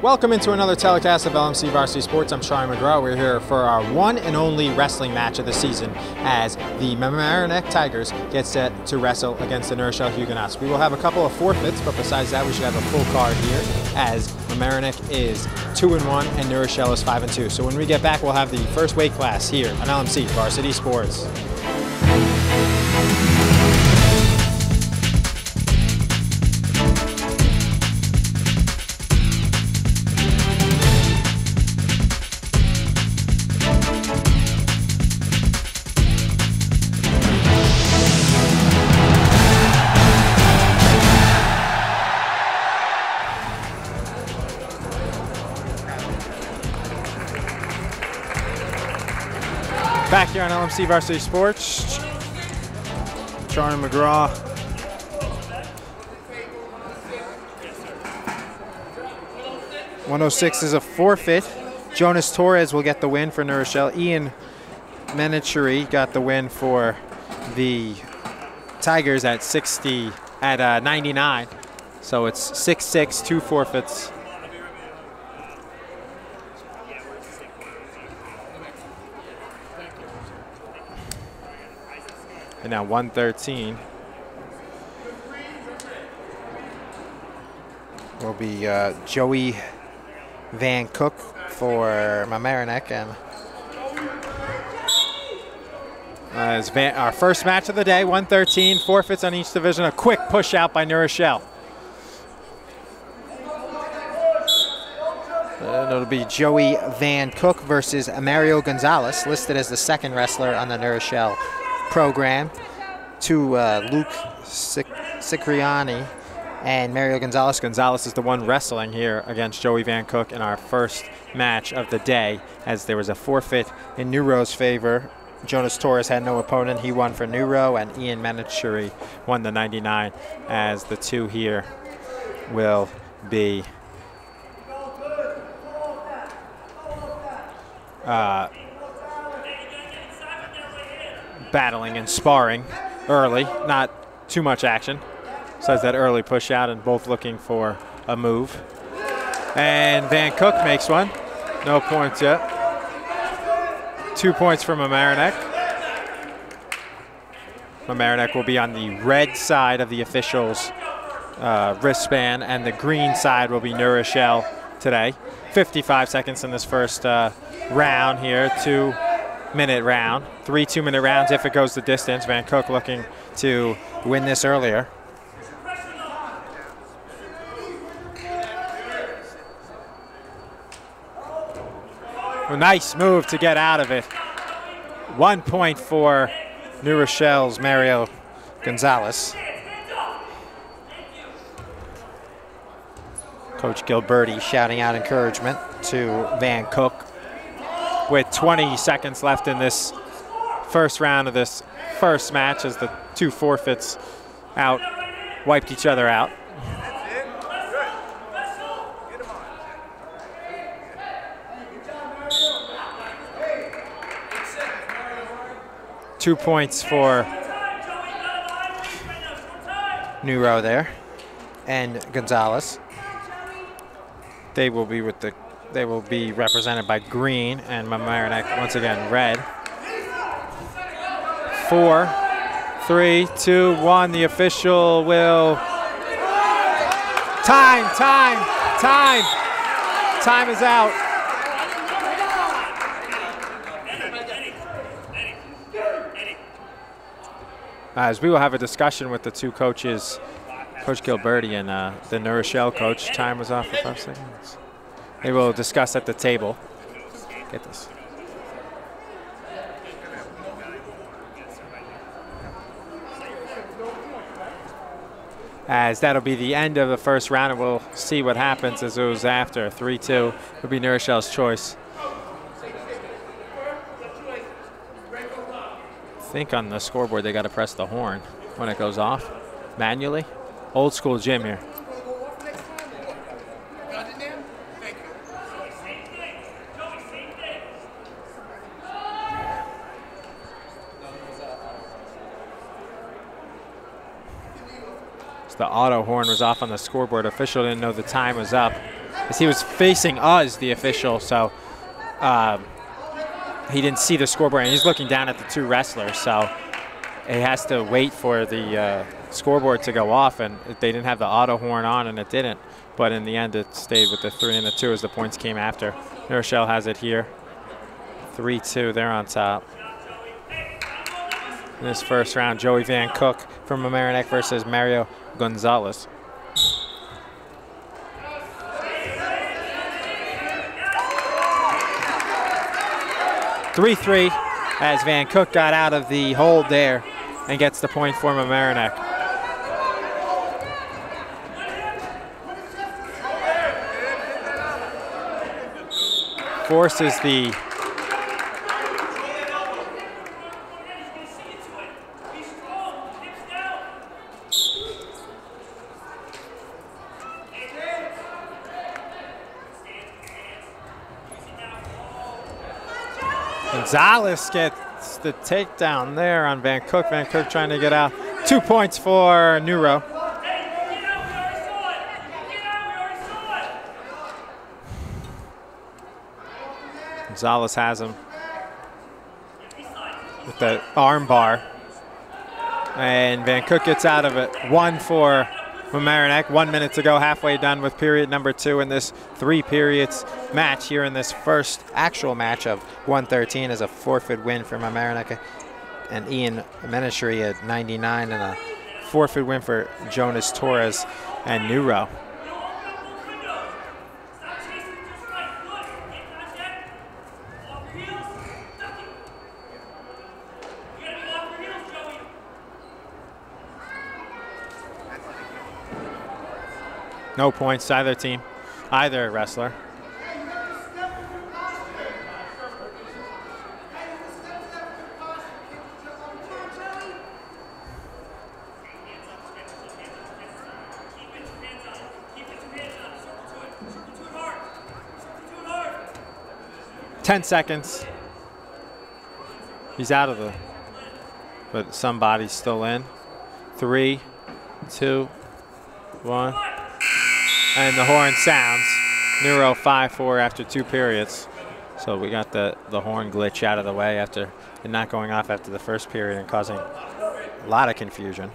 Welcome into another telecast of LMC Varsity Sports. I'm Charlie McGraw. We're here for our one and only wrestling match of the season as the Mamaroneck Tigers get set to wrestle against the Rochelle Huguenots. We will have a couple of forfeits, but besides that, we should have a full card here as Mamaroneck is 2-1 and Rochelle is 5-2. So when we get back, we'll have the first weight class here on LMC Varsity Sports. Back here on LMC Varsity Sports, Charlie McGraw. .106 is a forfeit. Jonas Torres will get the win for New Rochelle. Ian Menachuri got the win for the Tigers at 99. So it's 6-6, 2 forfeits. And now 113 will be Joey Van Cook for Mamaroneck, and our first match of the day. 113 forfeits on each division. A quick push out by New Rochelle. And it'll be Joey Van Cook versus Mario Gonzalez, listed as the second wrestler on the New Rochelle program, to Luke Cipriani and Mario Gonzalez. Gonzalez is the one wrestling here against Joey Van Cook in our first match of the day, as there was a forfeit in Neuro's favor. Jonas Torres had no opponent. He won for Neuro, and Ian Menachuri won the 99, as the two here will be battling and sparring early, not too much action. Besides that early push out, and both looking for a move. And Van Cook makes one. No points yet. 2 points for Mamaroneck. Mamaroneck will be on the red side of the officials' wristband, and the green side will be New Rochelle today. 55 seconds in this first round here. 2-minute round. 3 2-minute rounds if it goes the distance. Van Cook looking to win this earlier. A nice move to get out of it. 1 point for New Rochelle's Mario Gonzalez. Coach Gilberti shouting out encouragement to Van Cook. With 20 seconds left in this first round of this first match, as the two forfeits wiped each other out. Two points for Neuro there, and Gonzalez. They will be represented by green, and Mamaroneck once again red. 4, 3, 2, 1. The official will. Time is out. As we will have a discussion with the two coaches, Coach Gilberti and the New Rochelle coach. Time was off for 5 seconds. They will discuss at the table. Get this. As that'll be the end of the first round, and we'll see what happens as it goes after. 3-2 will be New Rochelle's choice. I think on the scoreboard they got to press the horn when it goes off manually. Old school gym here. The auto horn was off on the scoreboard. Official didn't know the time was up. as he was facing us, the official, so he didn't see the scoreboard, and he's looking down at the two wrestlers, so he has to wait for the scoreboard to go off, and they didn't have the auto horn on, and it didn't. But in the end, it stayed with the 3 and the 2 as the points came after. Rochelle has it here. 3-2, they're on top. In this first round, Joey Van Cook from Mamaroneck versus Mario Gonzalez. (3-3) as Van Cook got out of the hold there and gets the point for Mamaroneck. Forces the Gonzalez gets the takedown there on Van Cook. Van Cook trying to get out. 2 points for Neuro. Gonzalez has him with the arm bar. And Van Cook gets out of it. 1 for Mamaroneck. 1 minute to go, halfway done with period number 2 in this 3 periods match here in this first actual match of 113 as a forfeit win for Mamaroneck and Ian Menashery at 99 and a forfeit win for Jonas Torres and Neuro. No points to either team, either wrestler. Ten seconds. He's out of the, but somebody's still in. 3, 2, 1. And the horn sounds. Neuro 5-4 after 2 periods. So we got the horn glitch out of the way after it not going off after the first period and causing a lot of confusion.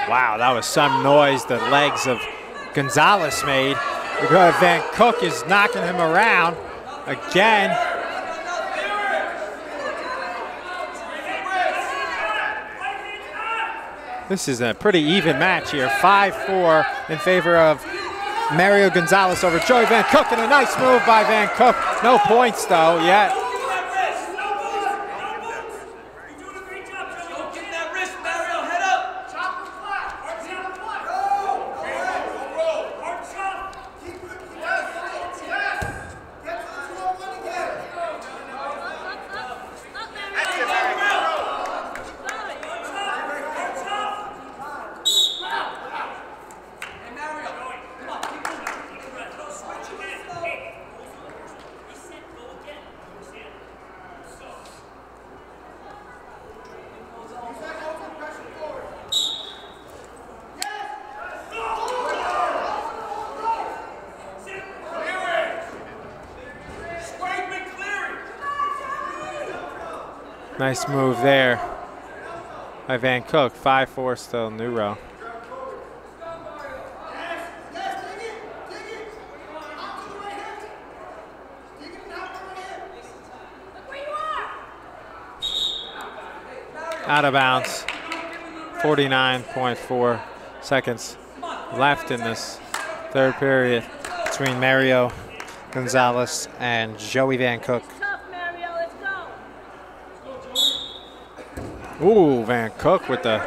Wow, that was some noise the legs of Gonzalez made. Van Cook is knocking him around again. This is a pretty even match here. 5-4 in favor of Mario Gonzalez over Joey Van Cook, and a nice move by Van Cook. No points though yet. Nice move there by Van Cook. 5-4 still Neuro. Out of bounds. 49.4 seconds left in this third period between Mario Gonzalez and Joey Van Cook. Ooh, Van Cook with the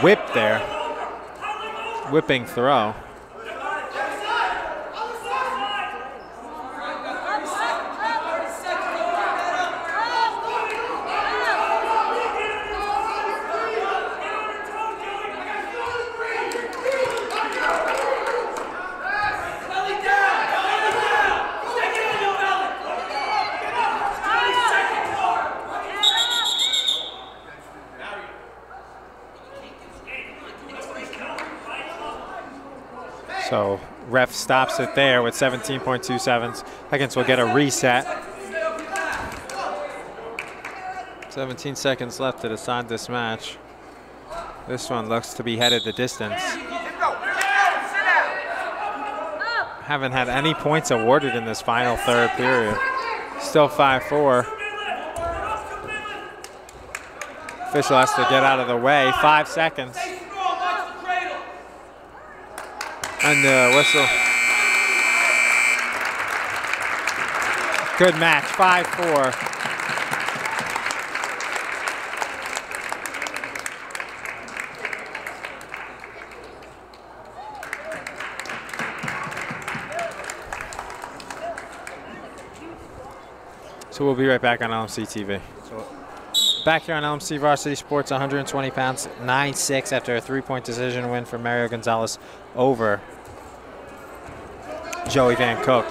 whip there. Whipping throw. So ref stops it there with 17.2 seconds. We'll get a reset. 17 seconds left to decide this match. This one looks to be headed the distance. Haven't had any points awarded in this final third period. Still 5-4. Official has to get out of the way. 5 seconds. And the whistle. Good match, 5-4. So we'll be right back on LMC TV. Back here on LMC Varsity Sports, 120 pounds, 9-6 after a 3-point decision win for Mario Gonzalez over Joey Van Cook.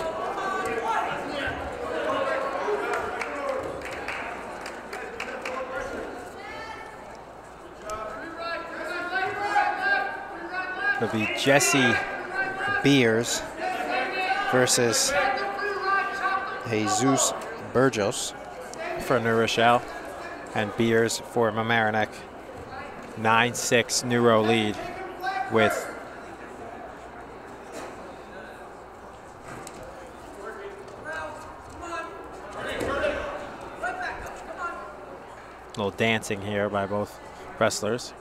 It'll be Jesse Beers versus Jesus Burgos for New Rochelle, and Beers for Mamaroneck. 9-6 Neuro lead with a little dancing here by both wrestlers.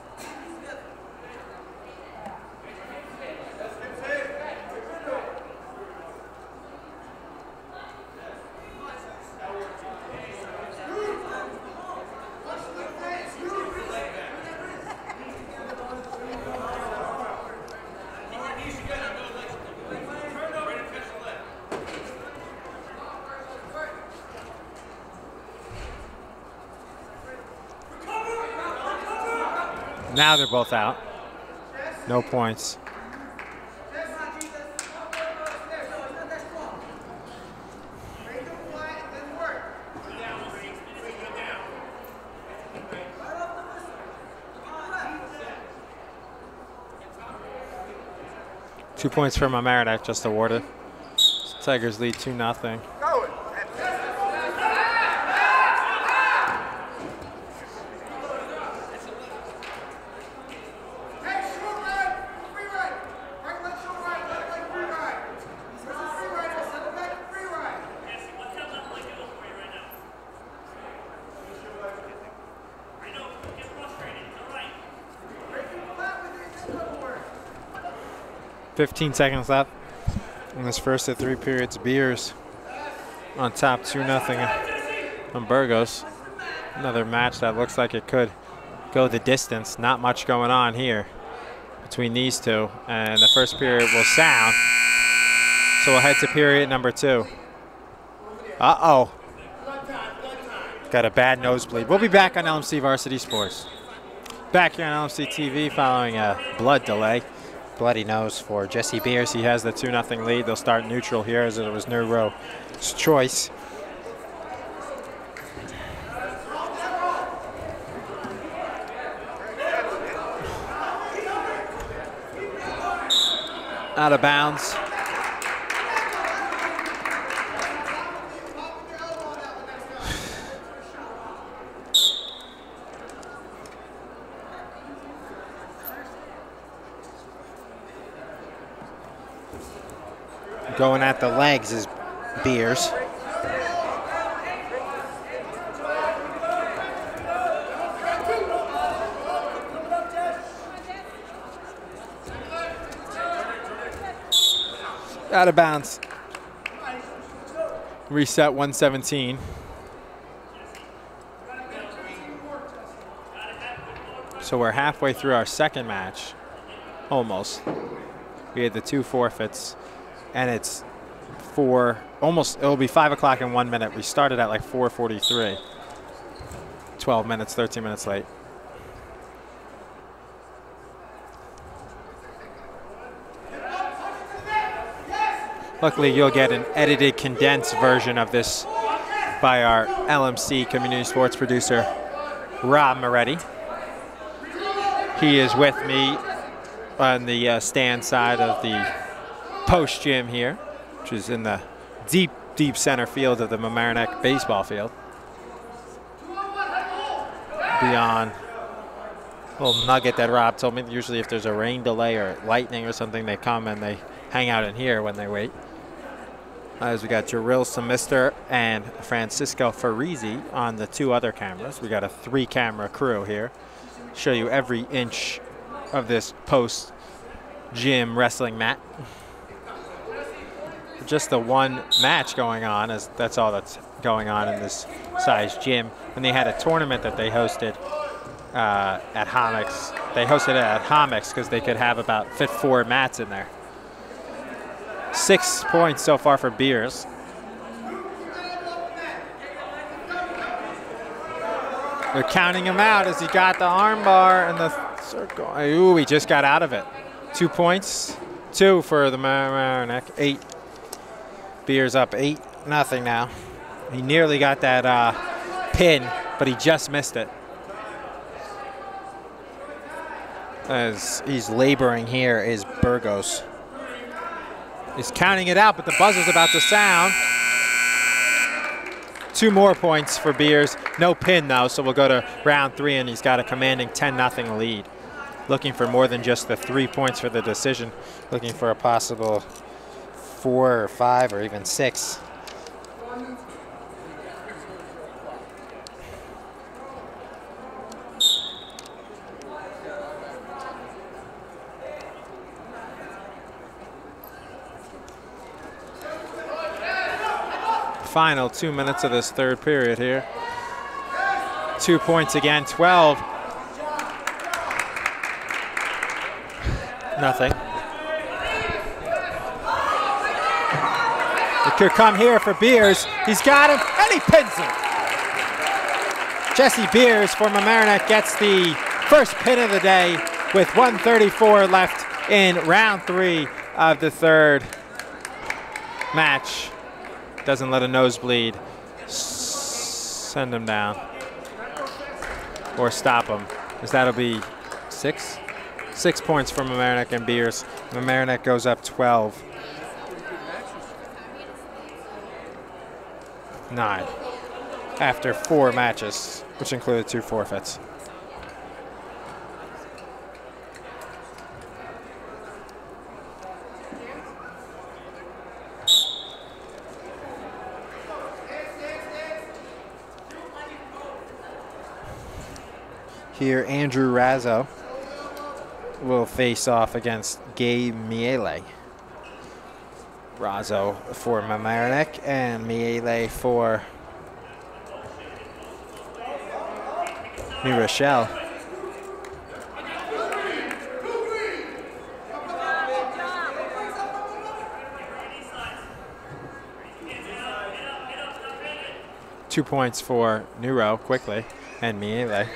Now they're both out. No points. Two points for Mamaroneck just awarded. Tigers lead 2-0. 15 seconds left in this first of 3 periods. Beers on top 2-0 on Burgos. Another match that looks like it could go the distance. Not much going on here between these two. And the first period will sound. So we'll head to period number 2. Uh-oh. Got a bad nosebleed. We'll be back on LMC Varsity Sports. Back here on LMC TV following a blood delay. Bloody nose for Jesse Beers. He has the 2-0 lead. They'll start neutral here as it was Neuro's choice. Out of bounds. Going at the legs is Beers. Out of bounds. Reset 117. So we're halfway through our second match. Almost. We had the 2 forfeits. And it's it'll be 5 o'clock in 1 minute. We started at like 4:43. 12 minutes, 13 minutes late. Luckily, you'll get an edited, condensed version of this by our LMC community sports producer, Rob Moretti. He is with me on the stand side of the post gym here, which is in the deep, deep center field of the Mamaroneck baseball field. Beyond a little nugget that Rob told me, usually if there's a rain delay or lightning or something, they come and they hang out in here when they wait. As we got Jarrell Semister and Francisco Farizzi on the 2 other cameras. We got a 3-camera crew here. Show you every inch of this post gym wrestling mat. Just the one match going on, as that's all that's going on in this size gym. When they had a tournament that they hosted at Homix, they hosted it at Homix because they could have about fit 4 mats in there. 6 points so far for Beers. They're counting him out as he got the arm bar and the circle. Ooh, he just got out of it. 2 points, 2 for the Mamaroneck, 8. Beers up 8-0 now. He nearly got that pin, but he just missed it. As he's laboring here is Burgos. He's counting it out, but the buzzer's about to sound. 2 more points for Beers. No pin, though, so we'll go to round 3, and he's got a commanding 10-0 lead. Looking for more than just the 3 points for the decision. Looking for a possible 4 or 5 or even 6. Final 2 minutes of this 3rd period here. 2 points again, 12. Nothing. It could come here for Beers. He's got him, and he pins him. Jesse Beers for Mamaroneck gets the first pin of the day with 1:34 left in round 3 of the 3rd match. Doesn't let a nosebleed send him down or stop him, because that'll be 6? 6 points for Mamaroneck and Beers. Mamaroneck goes up 12. 9 after 4 matches, which included 2 forfeits. Here, Andrew Razzo will face off against Gabe Miele. Razzo for Mamaroneck and Miele for New Rochelle. Two points for Neuro quickly and Miele.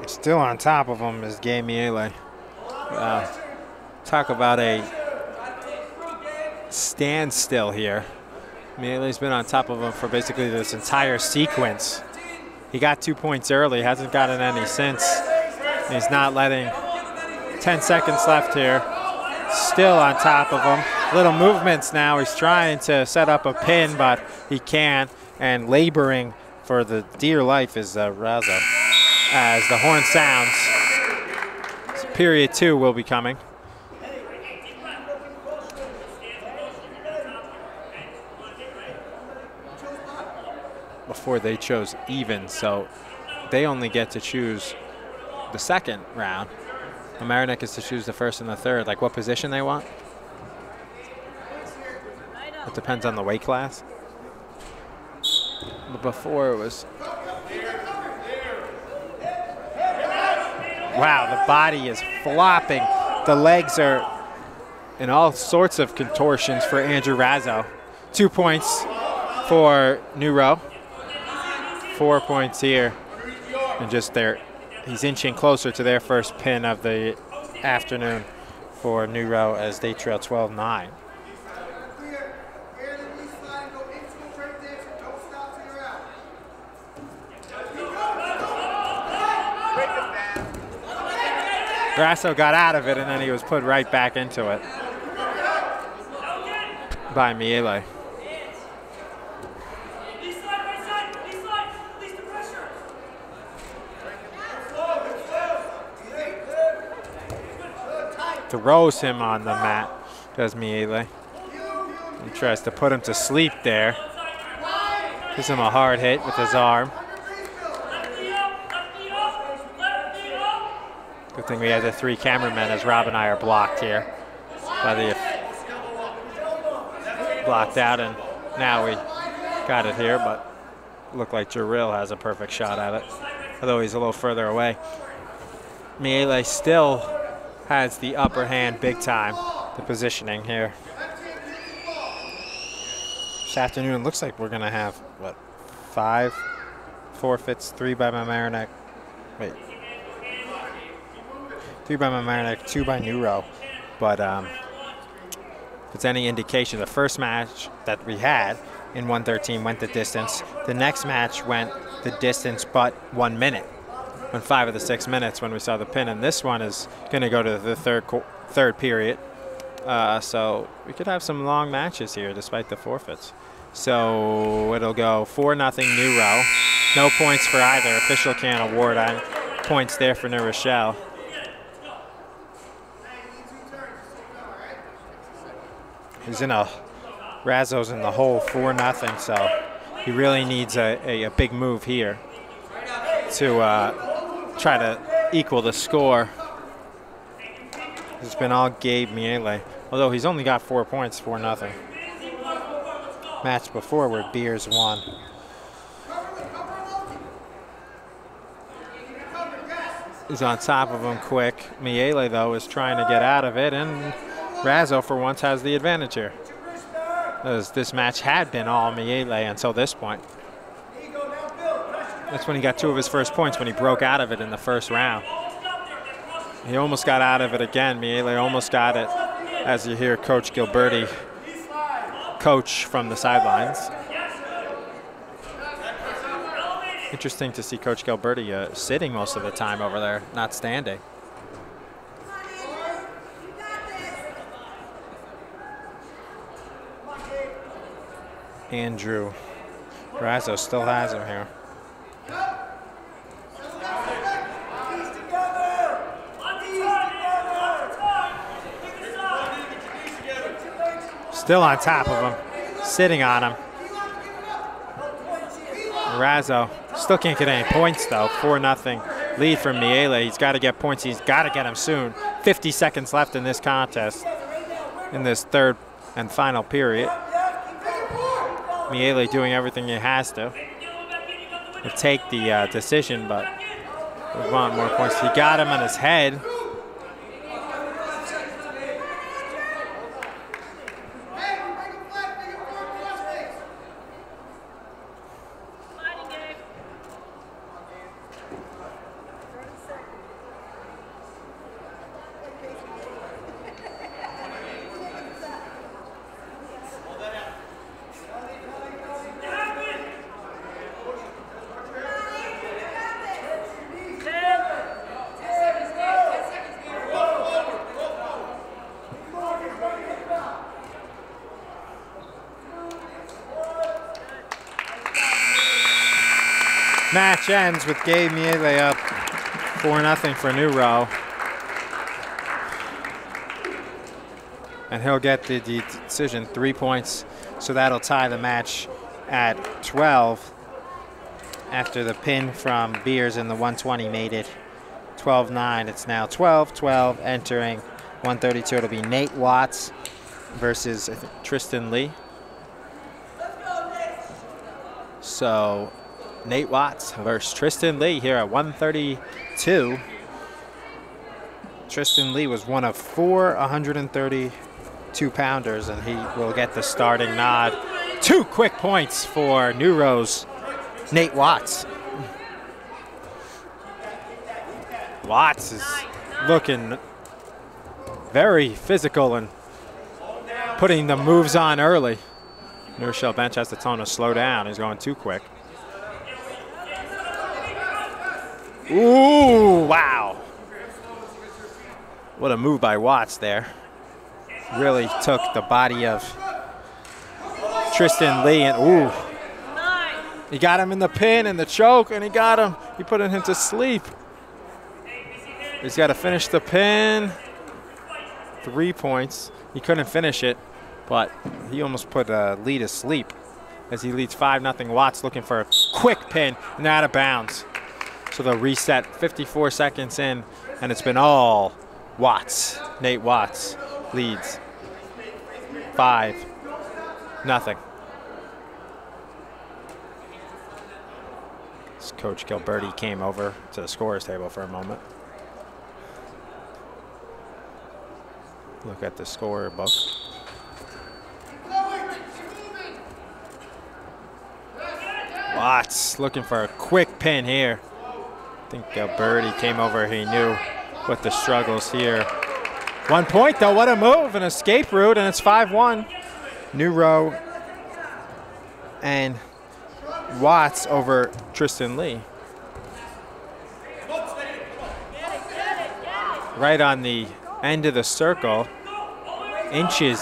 Still on top of him is Gabe Miele. Talk about a standstill here. Miele's been on top of him for basically this entire sequence. He got 2 points early, hasn't gotten any since. He's not letting 10 seconds left here. Still on top of him. Little movements now. He's trying to set up a pin, but he can't. And laboring for the dear life is Razzo. As the horn sounds, so period 2 will be coming. before they chose even, so they only get to choose the second round. Mamaroneck is to choose the first and the third. Like what position they want? It depends on the weight class. But before it was... Wow, the body is flopping. The legs are in all sorts of contortions for Andrew Razzo. 2 points for New Row. 4 points here. And just there, he's inching closer to their first pin of the afternoon for New Row as they trail 12-9. Grasso got out of it, and then he was put right back into it by Miele. Throws him on the mat, does Miele. He tries to put him to sleep there. Gives him a hard hit with his arm. Good thing we have the 3 cameramen as Rob and I are blocked here. Blocked out, and now we got it here, but looked like Jarrell has a perfect shot at it, although he's a little further away. Miele still has the upper hand big time, the positioning here. This afternoon looks like we're gonna have, what, 5 forfeits, 3 by Mamaroneck. Wait. 3 by Mamaroneck, 2 by New Row. But if it's any indication, the first match that we had in 113 went the distance. The next match went the distance but 1 minute. Went 5 of the 6 minutes when we saw the pin, and this one is going to go to the third period. So we could have some long matches here despite the forfeits. So it'll go 4-0 New Row. No points for either. Official can't award on points there for New Rochelle. Razzo's in the hole 4-0, so he really needs a big move here to try to equal the score. It's been all Gabe Miele, although he's only got 4 points, 4-0. Match before where Beers won. He's on top of him quick. Miele, though, is trying to get out of it, and Razzo, for once, has the advantage here. As this match had been all Miele until this point. That's when he got 2 of his first points, when he broke out of it in the first round. He almost got out of it again. Miele almost got it, as you hear Coach Gilberti coach from the sidelines. Interesting to see Coach Gilberti sitting most of the time over there, not standing. Andrew Razzo still has him here. Still on top of him, sitting on him. Razzo still can't get any points though. 4-0 lead from Miele. He's got to get points. He's got to get them soon. 50 seconds left in this contest, in this third and final period. Miele doing everything he has to take the decision, but we want more points. He got him on his head. Match ends with Gabe Miele up 4-0 for New Row. And he'll get the decision, 3 points. So that'll tie the match at 12. after the pin from Beers in the 120 made it 12-9. It's now 12-12 entering 132. It'll be Nate Watts versus, I think, Tristan Lee. So Nate Watts versus Tristan Lee here at 132. Tristan Lee was one of 4 132-pounders, and he will get the starting nod. 2 quick points for New Rose, Nate Watts. Watts is looking very physical and putting the moves on early. New Rochelle bench has to tell him to slow down. He's going too quick. Ooh, wow. What a move by Watts there. Really took the body of Tristan Lee and ooh. He got him in the pin and the choke, and he got him. He put him to sleep. He's got to finish the pin. 3 points. He couldn't finish it, but he almost put Lee to sleep as he leads 5-0. Watts looking for a quick pin and out of bounds. So they'll reset 54 seconds in, and it's been all Watts. Nate Watts leads 5-0. Coach Gilberti came over to the scorer's table for a moment. Look at the score book. Watts looking for a quick pin here. I think Gilberti came over. He knew what the struggles here. 1 point though, what a move, an escape route, and it's 5-1. New Row and Watts over Tristan Lee. Right on the end of the circle, inches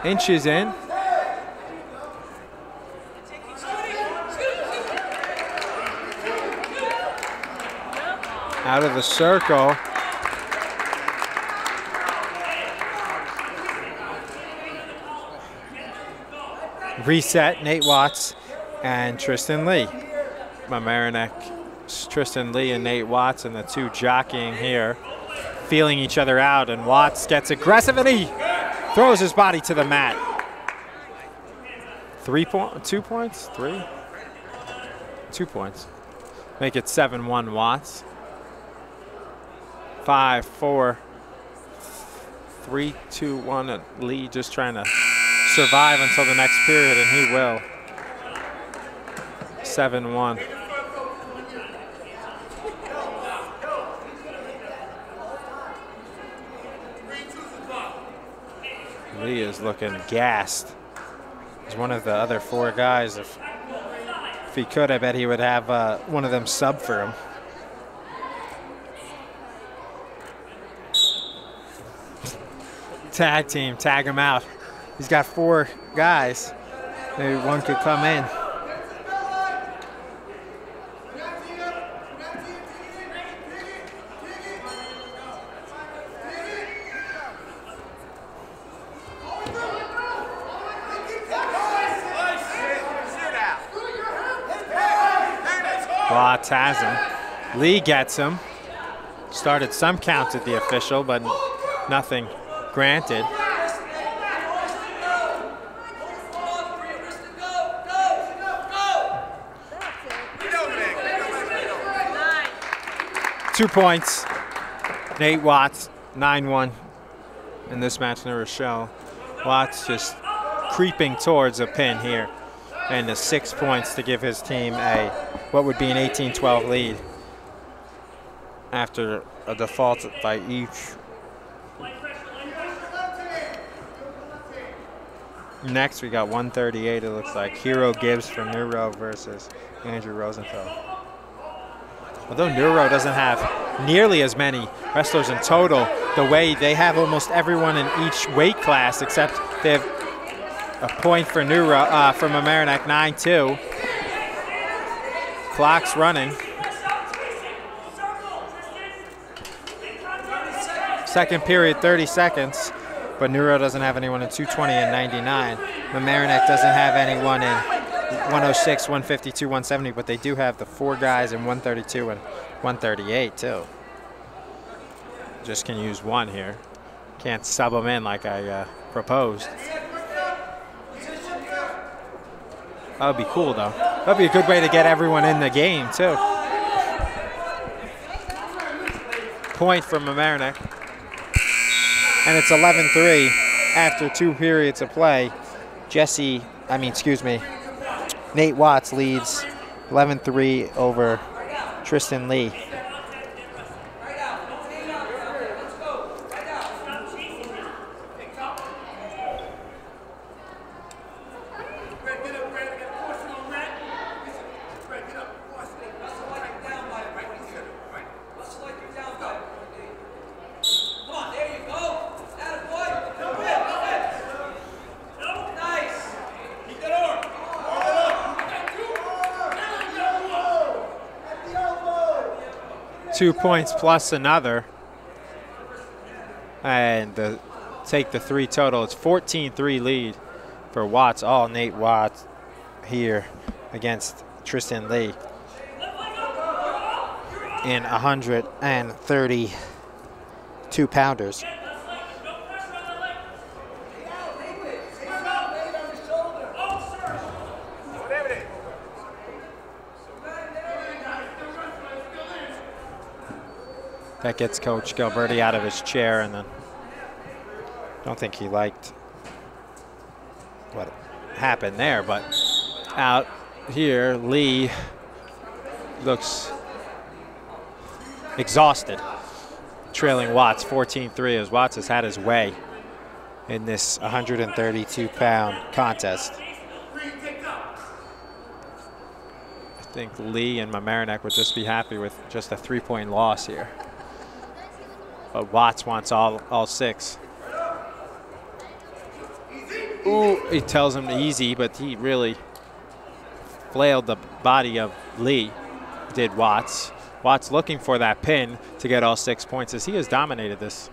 in. Out of the circle. Reset, Nate Watts and Tristan Lee. Mamaroneck, Tristan Lee and Nate Watts, and the two jockeying here, feeling each other out, and Watts gets aggressive and he throws his body to the mat. 2 points? 3? 2 points. Make it 7-1 Watts. 5, 4, 3, 2, 1. And Lee just trying to survive until the next period, and he will. 7-1. Lee is looking gassed. He's one of the other 4 guys. If he could, I bet he would have one of them sub for him. Tag team, tag him out. He's got 4 guys. Maybe one could come in. Watts has him. Lee gets him. Started some counts at the official, but nothing granted. Two points. Nate Watts, 9-1 in this match in Rochelle. Watts just creeping towards a pin here, and the 6 points to give his team a what would be an 18-12 lead after a default by each. Next, we got 138. It looks like Hero Gibbs from New Row versus Andrew Rosenfeld. Although New Row doesn't have nearly as many wrestlers in total, the way they have almost everyone in each weight class, except they have a point for New Row, from Mamaroneck, 9-2. Clock's running. Second period, 30 seconds. But New Row doesn't have anyone in 220 and 99. Mamaroneck doesn't have anyone in 106, 152, 170, but they do have the 4 guys in 132 and 138 too. Just can use one here. Can't sub them in like I proposed. That would be cool though. That would be a good way to get everyone in the game too. Point from Mamaroneck. And it's 11-3 after 2 periods of play. Nate Watts leads 11-3 over Tristan Lee. Two points plus another, and take the 3 total. It's 14-3 lead for Watts. All Nate Watts here against Tristan Lee in 132 pounders. That gets Coach Gilberti out of his chair, and then I don't think he liked what happened there, but out here, Lee looks exhausted, trailing Watts 14-3 as Watts has had his way in this 132-pound contest. I think Lee and Mamaroneck would just be happy with just a 3-point loss here. But Watts wants all 6. Ooh, he tells him easy, but he really flailed the body of Lee, did Watts. Watts looking for that pin to get all 6 points as he has dominated this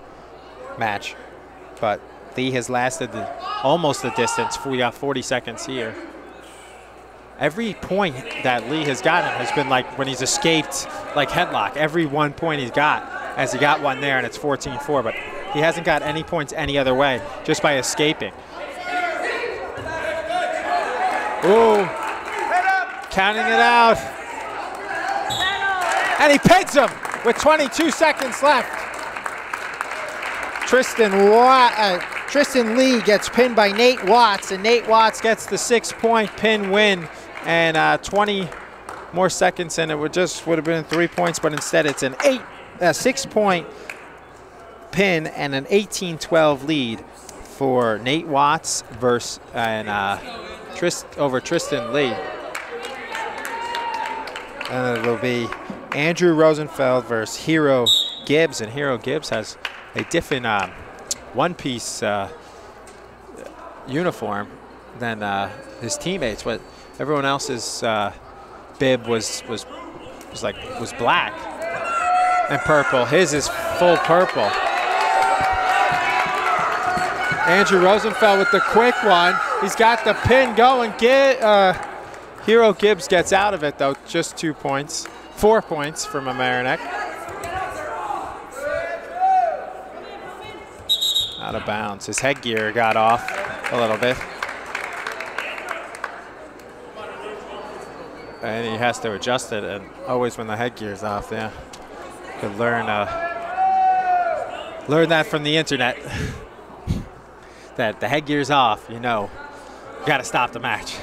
match. But Lee has lasted almost the distance. We got 40 seconds here. Every point that Lee has gotten has been like when he's escaped, like headlock. Every 1 point he's got, as he got one there, and it's 14-4, but he hasn't got any points any other way, just by escaping. Ooh, counting it out. And he pins him with 22 seconds left. Tristan Lee gets pinned by Nate Watts, and Nate Watts Gets the 6-point pin win, and 20 more seconds, and it would have been 3 points, but instead it's an 6-point pin and an 18-12 lead for Nate Watts over Tristan Lee. And it'll be Andrew Rosenfeld versus Hero Gibbs, And Hero Gibbs has a different one-piece uniform than his teammates, but everyone else's bib was black and purple. His is full purple. Andrew Rosenfeld with the quick one. He's got the pin going. Hero Gibbs gets out of it though. Just 2 points. 4 points for Mamaroneck. Out of bounds. His headgear got off a little bit. And he has to adjust it, and always when the headgear's off, yeah. Could learn that from the internet. That the headgear's off, you gotta stop the match.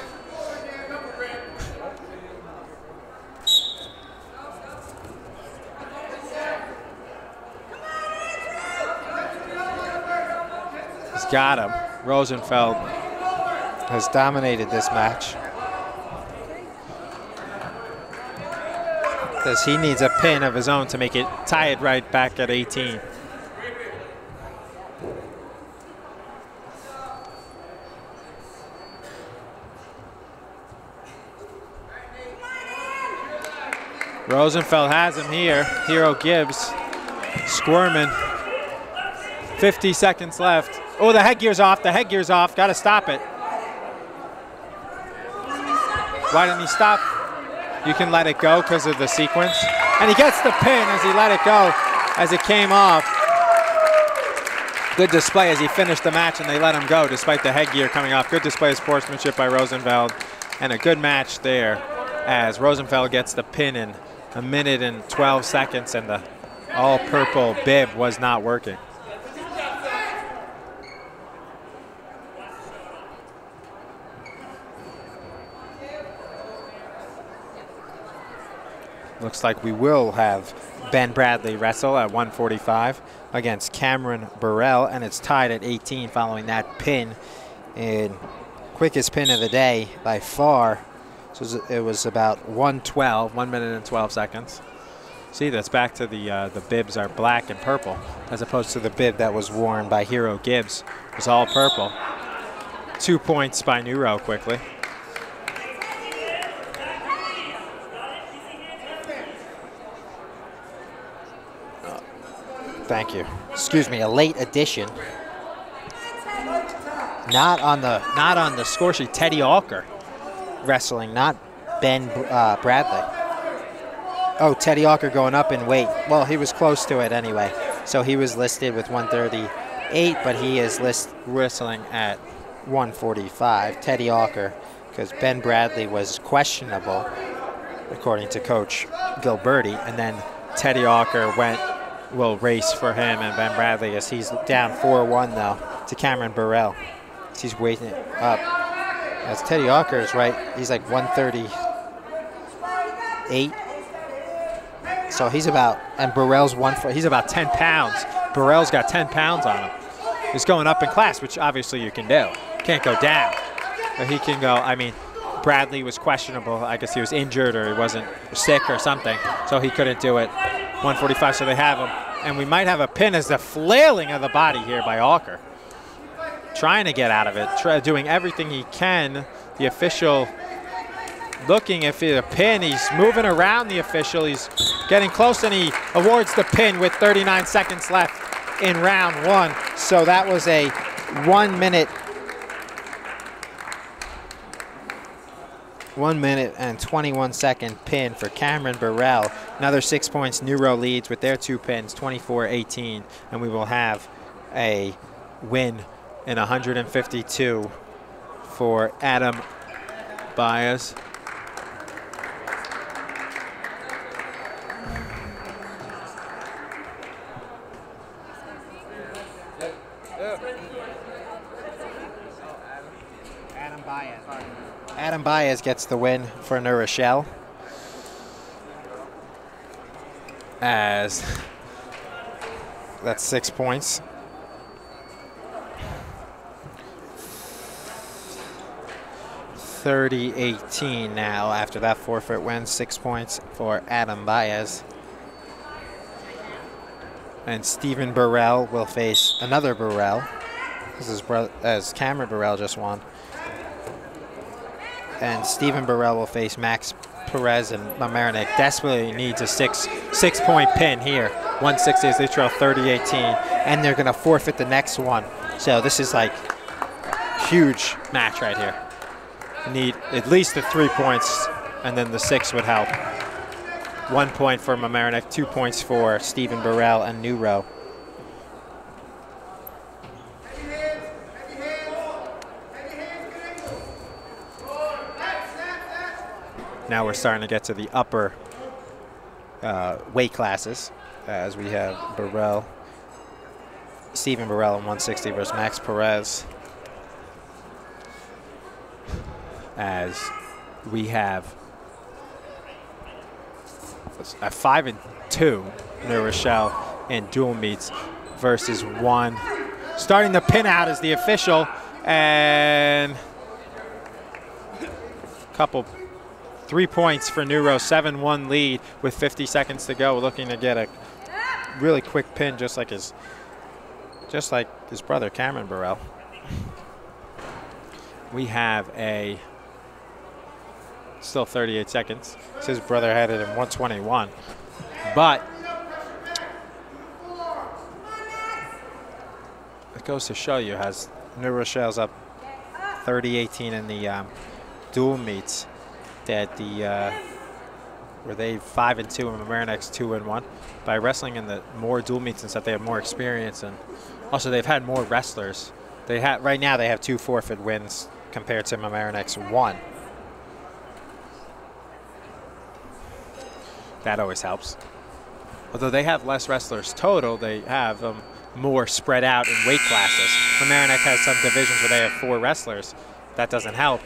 He's got him. Rosenfeld has dominated this match. Because he needs a pin of his own to make it tie it right back at 18. Rosenfeld has him here. Hero Gibbs squirming. 50 seconds left. Oh, the headgear's off. The headgear's off. Got to stop it. Why didn't he stop? You can let it go because of the sequence. And he gets the pin as he let it go as it came off. Good display as he finished the match and they let him go despite the headgear coming off. Good display of sportsmanship by Rosenfeld. And a good match there as Rosenfeld gets the pin in 1 minute and 12 seconds and the all-purple bib was not working. Looks like we will have Ben Bradley wrestle at 145 against Cameron Burrell, and it's tied at 18 following that pin. And quickest pin of the day by far. So it was about 1:12, 1 minute and 12 seconds. See, that's back to the bibs are black and purple, as opposed to the bib that was worn by Hero Gibbs. It was all purple. 2 points by Neuro quickly. Thank you. Excuse me, a late addition. Not on the score sheet. Teddy Alker wrestling, not Ben Bradley. Oh, Teddy Alker going up in weight. Well, he was close to it anyway. So he was listed with 138, but he is wrestling at 145. Teddy Alker, because Ben Bradley was questionable, according to Coach Gilberti, and then Teddy Alker will race for him and Ben Bradley as he's down 4-1 though to Cameron Burrell. He's waiting it up. As Teddy Alker is right, he's like 138. So he's about, and Burrell's he's about 10 pounds. Burrell's got 10 pounds on him. He's going up in class, which obviously you can do. Can't go down, but he can go. I mean, Bradley was questionable. I guess he was injured or he wasn't sick or something, so he couldn't do it. 145, so they have him. And we might have a pin as the flailing of the body here by Alker. Trying to get out of it, doing everything he can. The official looking if it's a pin. He's moving around the official. He's getting close and he awards the pin with 39 seconds left in round one. So that was a 1 minute and 21 second pin for Cameron Burrell. Another 6 points. Neuro leads with their 2 pins, 24-18, and we will have a win in 152 for Adam Baez. Adam Baez gets the win for New Rochelle. As that's 6 points. (30-18) now after that forfeit win. 6 points for Adam Baez. And Stephen Burrell will face another Burrell. This is as Cameron Burrell just won. And Stephen Burrell will face Max Perez, and Mamaroneck desperately needs a six point pin here. 160 as they trail 30-18, and they're gonna forfeit the next one. So this is like huge match right here. Need at least the 3 points, and then the 6 would help. 1 point for Mamaroneck, 2 points for Stephen Burrell and Neuro. Now we're starting to get to the upper weight classes as we have Stephen Burrell in 160 versus Max Perez. As we have a 5-2 New Rochelle in dual meets versus 1. Starting the pin out is the official, and couple 3 points for Neuro, 7-1 lead with 50 seconds to go. Looking to get a really quick pin, just like his brother Cameron Burrell. We have still 38 seconds. His brother had it in 121, but it goes to show you as New Rochelle's up 30-18 in the dual meets. looked at the were they 5-2 and Mamaroneck's 2-1 by wrestling in the more dual meets and stuff. They have more experience, and also they've had more wrestlers. They have right now they have 2 forfeit wins compared to Mamaroneck's 1. That always helps. Although they have less wrestlers total, they have more spread out in weight classes. Mamaroneck has some divisions where they have 4 wrestlers. That doesn't help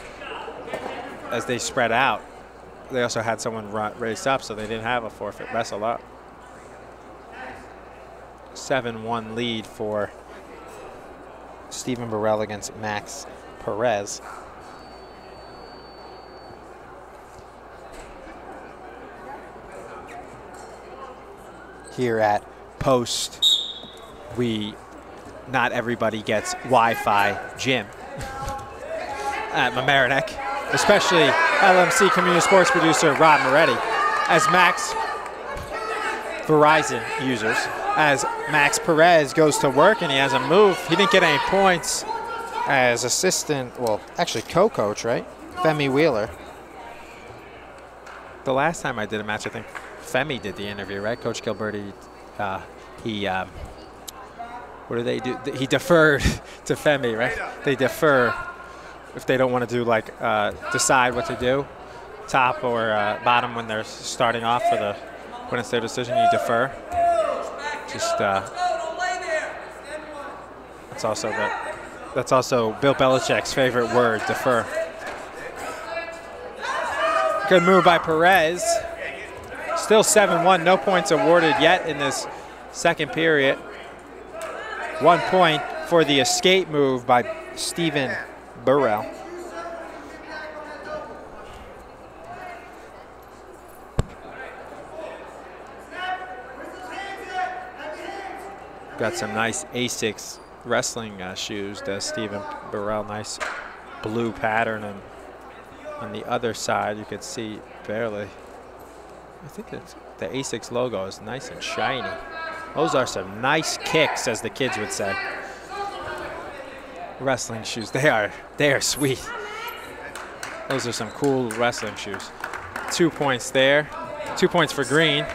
as they spread out. They also had someone race up, so they didn't have a forfeit wrestle up. 7-1 lead for Stephen Burrell against Max Perez. Here at Post, not everybody gets Wi-Fi gym at Mamaroneck, especially LMC community sports producer Rob Moretti, as Max Verizon users, as Max Perez goes to work and he has a move. He didn't get any points as assistant, well, actually co-coach, right? Femi Wheeler. The last time I did a match, I think Femi did the interview, right? Coach Gilberti, what do they do? He deferred to Femi, right? They defer if they don't want to do like decide what to do, top or bottom when they're starting off for the when it's their decision. You defer. Just that's also Bill Belichick's favorite word, defer. Good move by Perez. Still 7-1, no points awarded yet in this second period. 1 point for the escape move by Stephen Burrell. Got some nice A6 wrestling shoes, does Stephen Burrell. Nice blue pattern, and on the other side you could see barely. I think it's the A6 logo is nice and shiny. Those are some nice kicks, as the kids would say. Wrestling shoes, they are sweet. Those are some cool wrestling shoes. 2 points there. 2 points for Green.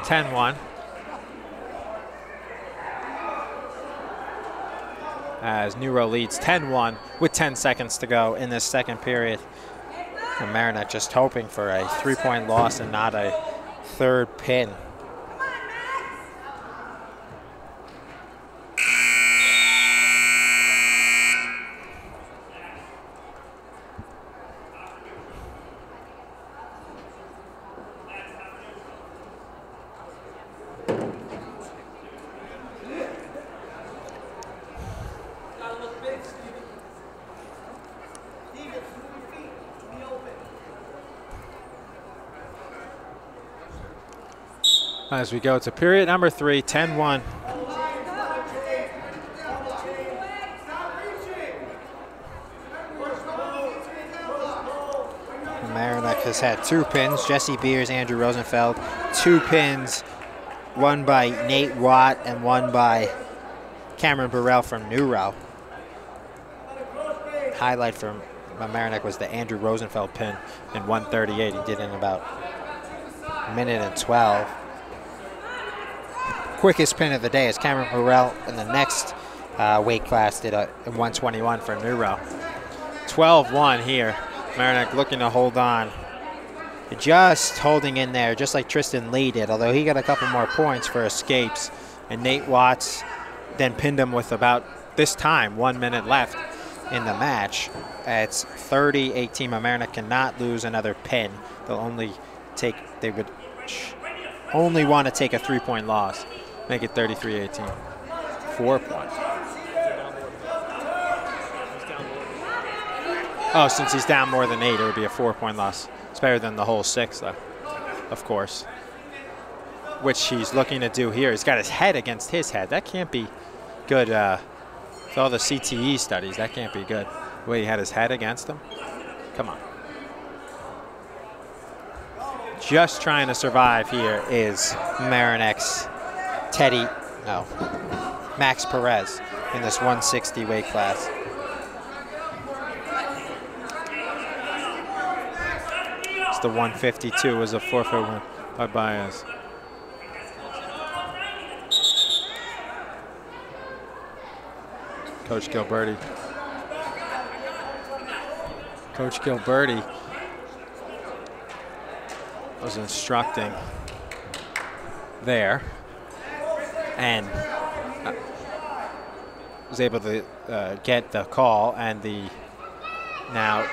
10-1. As Nero leads 10-1 with 10 seconds to go in this second period. And Mamaroneck just hoping for a 3-point loss and not a third pin. As we go to period number 3, 10-1. Mamaroneck has had 2 pins. Jesse Beers, Andrew Rosenfeld. 2 pins, one by Nate Watt and one by Cameron Burrell from New Row. Highlight from Mamaroneck was the Andrew Rosenfeld pin in 138. He did in about a minute and 12. Quickest pin of the day is Cameron Burrell in the next weight class did in 121 for New Row. 12-1 here. Mamaroneck looking to hold on. Just holding in there, just like Tristan Lee did, although he got a couple more points for escapes. And Nate Watts then pinned him with about, this time, 1 minute left in the match. It's 30-18. Mamaroneck cannot lose another pin. They'll only take, they would only want to take a 3-point loss. Make it 33-18. 4 points. Oh, since he's down more than 8, it would be a 4-point loss. It's better than the whole 6, though, of course. Which he's looking to do here. He's got his head against his head. That can't be good. With all the CTE studies, that can't be good. The way he had his head against him. Come on. Just trying to survive here is Mamaroneck's Max Perez in this 160 weight class. to 152 was a forfeit win by Baez. Coach Gilberti. Coach Gilberti was instructing there and was able to get the call, and the now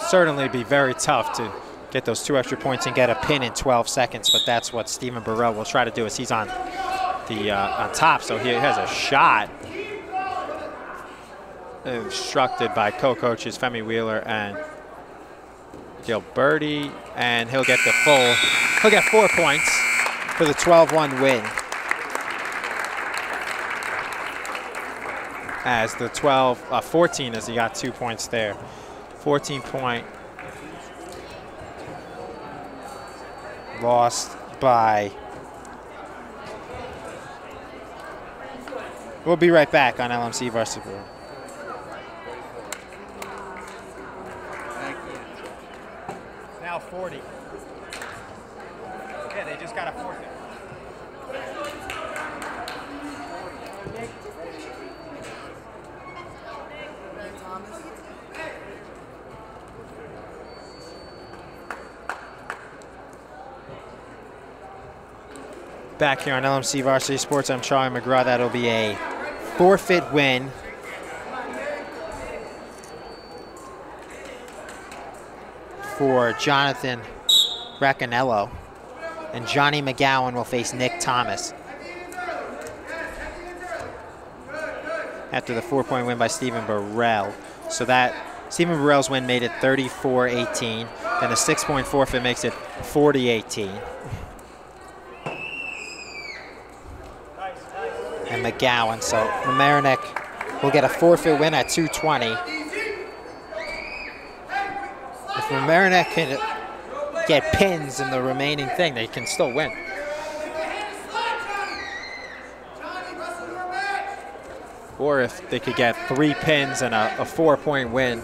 certainly be very tough to get those 2 extra points and get a pin in 12 seconds, but that's what Stephen Burrell will try to do, as he's on the on top, so he has a shot. Instructed by co-coaches Femi Wheeler and Gilberti, and he'll get 4 points for the 12-1 win. As the 14, as he got 2 points there. 14-point lost by. We'll be right back on LMC Varsity. Now 40. Yeah, they just got a forfeit. Back here on LMC Varsity Sports, I'm Charlie McGraw. That'll be a forfeit win for Jonathan Raccanello, and Johnny McGowan will face Nick Thomas. After the 4-point win by Stephen Burrell. So that Stephen Burrell's win made it 34-18. Then a 6-point forfeit makes it 40-18. And McGowan, so Mamaroneck will get a forfeit win at 220. If Mamaroneck can get pins in the remaining thing, they can still win. Or if they could get 3 pins and a 4-point win.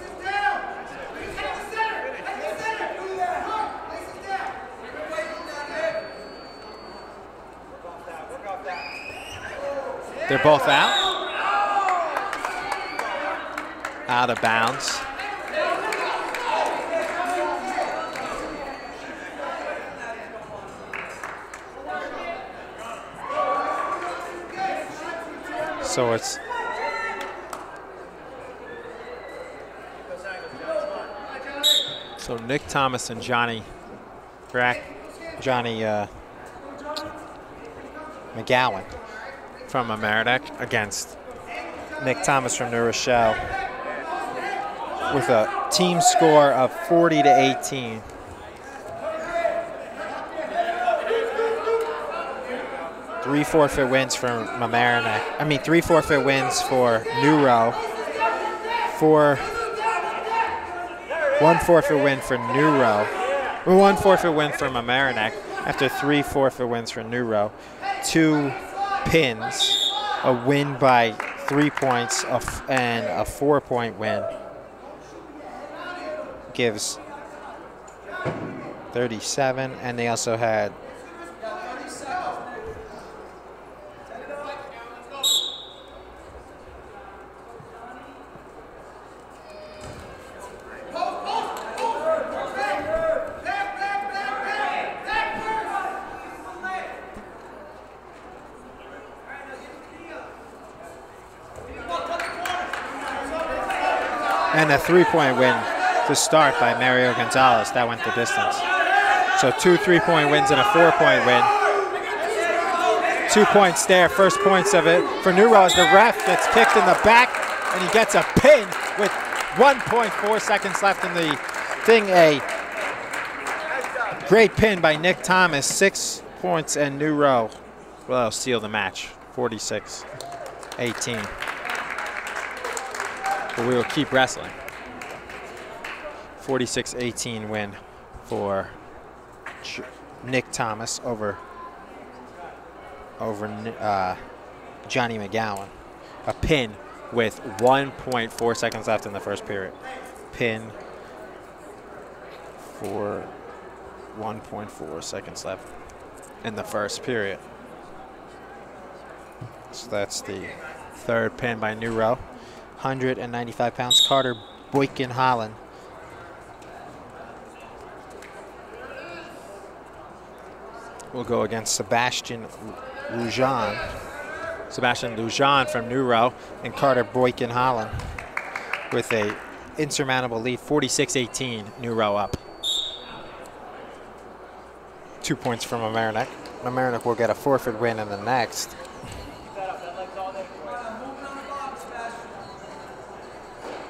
They're both out. Out of bounds. So it's Nick Thomas and Johnny McGowan from Mamaroneck against Nick Thomas from New Rochelle with a team score of 40-18. Three forfeit wins for Mamaroneck. 3 forfeit wins for New Row. 1 forfeit win for New Row. 1 forfeit win for Mamaroneck after 3 forfeit wins for New Row. 2 pins, a win by 3 points, and a 4-point win. Gives 37, and they also had and a 3-point win to start by Mario Gonzalez. That went the distance. So 2 3-point wins and a 4-point win. 2 points there, first points of it for New Row as the ref gets kicked in the back and he gets a pin with 1.4 seconds left in the thing. A great pin by Nick Thomas, 6 points, and New Row will seal the match, 46-18. But we will keep wrestling. 46-18 win for Nick Thomas over Johnny McGowan. A pin with 1.4 seconds left in the first period. Pin 1.4 seconds left in the first period. So that's the third pin by New Row. 195 pounds, Carter Boykin Holland. Will go against Sebastian Lujan. Sebastian Lujan from New Row and Carter Boykin Holland. with a insurmountable lead, 46-18, New Row up. 2 points from Mamaroneck. Mamaroneck will get a forfeit win in the next.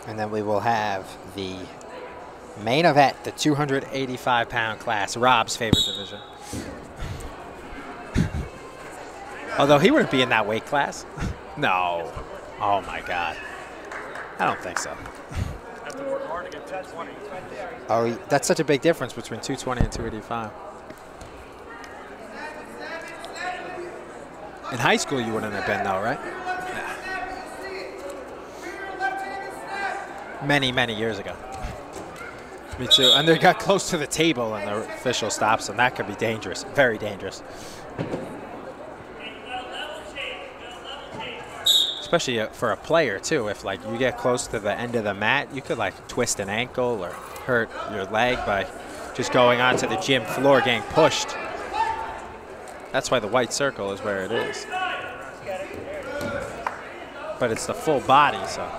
And then we will have the main event, the 285-pound class, Rob's favorite division. Although he wouldn't be in that weight class. No. Oh, my God. I don't think so. Oh, that's such a big difference between 220 and 285. In high school, you wouldn't have been, though, right? Yeah. Many, many years ago. Me too. And they got close to the table, and the official stops them. That could be dangerous. Very dangerous. Especially for a player, too. If, like, you get close to the end of the mat, you could, like, twist an ankle or hurt your leg by just going onto the gym floor getting pushed. That's why the white circle is where it is. But it's the full body, so.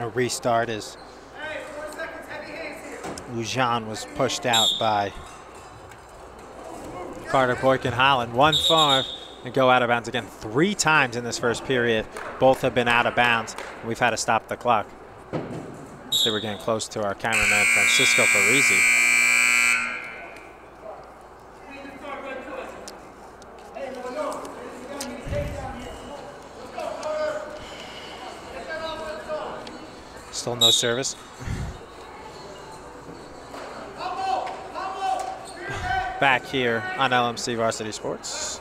A restart as Lujan was pushed out by Carter Boykin Holland. 1-5 and go out of bounds again 3 times in this first period. Both have been out of bounds. We've had to stop the clock. So we're getting close to our cameraman, Francisco Parisi. Still no service. Back here on LMC Varsity Sports.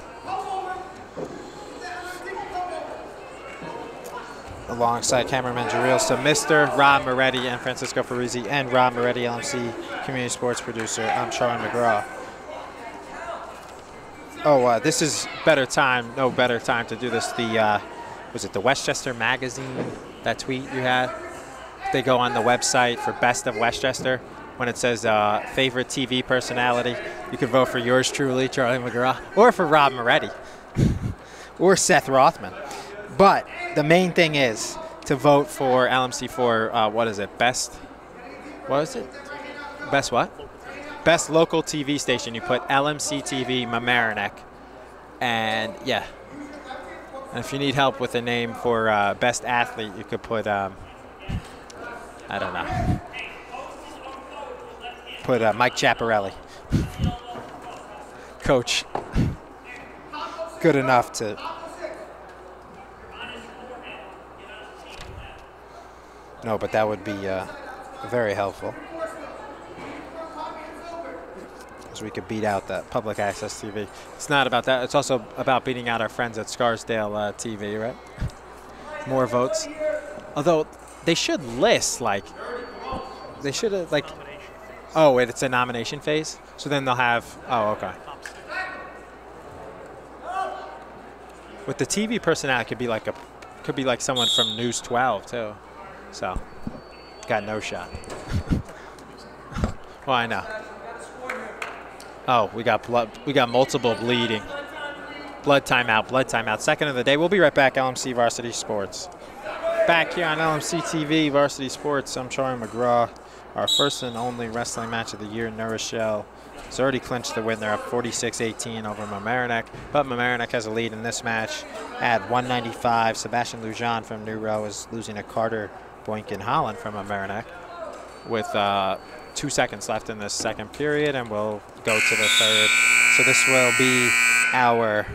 Alongside cameraman Jareel, so Mr. Rob Moretti and Francisco Parisi, and Rob Moretti, LMC Community Sports Producer. I'm Charlie McGraw. Oh, this is better time. No better time to do this. The was it the Westchester Magazine? That tweet you had. They go on the website for Best of Westchester. When it says favorite TV personality, you can vote for yours truly, Charlie McGraw, or for Rob Moretti, or Seth Rothman. But the main thing is to vote for LMC for, what is it, best, what is it? Best what? Best local TV station. You put LMC TV Mamaroneck. And yeah. And if you need help with a name for best athlete, you could put, I don't know. Put Mike Chaparelli. Coach. Good enough to. No, but that would be very helpful. So we could beat out that public access TV. It's not about that. It's also about beating out our friends at Scarsdale TV, right? More votes. Although they should list, like, they should have, like, oh, wait, it's a nomination phase? So then they'll have, oh, okay. With the TV personality, could be like someone from News 12 too. So, got no shot. Well, I know. Oh, we got blood. We got multiple bleeding. Blood timeout, blood timeout. Second of the day. We'll be right back, LMC Varsity Sports. Back here on LMC TV, Varsity Sports, I'm Charlie McGraw. Our first and only wrestling match of the year, New Rochelle has already clinched the win. They're up 46-18 over Mamaroneck, but Mamaroneck has a lead in this match at 195. Sebastian Lujan from New Row is losing to Carter Boynton-Holland from Mamaroneck with 2 seconds left in this second period, and we'll go to the third. So this will be our